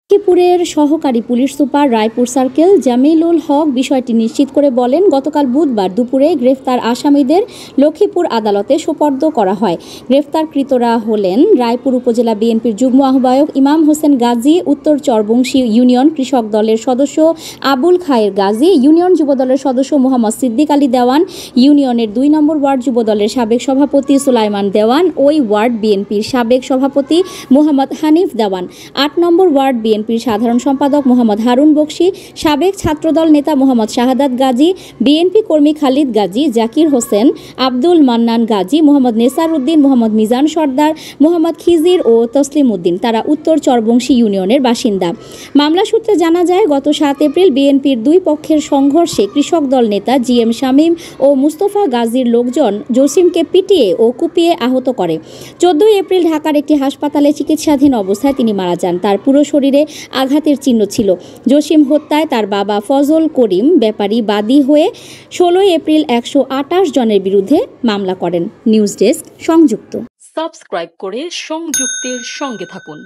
লক্ষ্মীপুরের সহকারী police super Raipur circle Jamilul Haque বিষয়টি নিশ্চিত করে বলেন, গতকাল বুধবার দুপুরে গ্রেফতার আসামিদের লক্ষ্মীপুর আদালতে সোপর্দ করা হয়। গ্রেফতারকৃতরা হলেন রায়পুর উপজেলা বিএনপির যুগ্ম আহ্বায়ক ইমাম হোসেন গাজী, উত্তর চরবংশী ইউনিয়ন কৃষক দলের সদস্য আবুল খায়ের গাজী, ইউনিয়ন যুবদলের সদস্য মোহাম্মদ সিদ্দিক আলী দেওয়ান, ইউনিয়নের 2 নম্বর ওয়ার্ড যুবদলের সাবেক সভাপতি সুলাইমান দেওয়ান, ওই ওয়ার্ড বিএনপির সাবেক সভাপতি মোহাম্মদ হানিফ দেওয়ান, 8 নম্বর ওয়ার্ড বিএনপির সাধারণ সম্পাদক মোহাম্মদ হারুন বকশী, সাবেক ছাত্রদল নেতা মোহাম্মদ শাহাদাত গাজী, বিএনপি কর্মী খালিদ গাজী, জাকির হোসেন, আব্দুল মান্নান গাজী, মোহাম্মদ নেসার উদ্দিন, মোহাম্মদ মিজান সর্দার, মোহাম্মদ খিজির ও তসলিম উদ্দিন। তারা উত্তর চরবংশী ইউনিয়নের বাসিন্দা। মামলা সূত্রে জানা যায়, গত 7 এপ্রিল বিএনপির 2 পক্ষের সংঘর্ষে কৃষক দল নেতা জিএম শামীম ও মুস্তফা গাজীর লোকজন জসিমকে পিটিয়ে ও কুপিয়ে আহত করে। 14 এপ্রিল ঢাকার একটি হাসপাতালে চিকিৎসাধীন অবস্থায় তিনি মারা যান। তার পুরো শরীরে আঘাতের চিহ্ন ছিল। জসিম হত্যায় তার বাবা ফজল করিম ব্যাপারী বাদী হয়ে 16 এপ্রিল 128 জনের বিরুদ্ধে মামলা করেন। নিউজ ডেস্ক, সংযুক্ত। সাবস্ক্রাইব করে সংযুক্তের সঙ্গে থাকুন।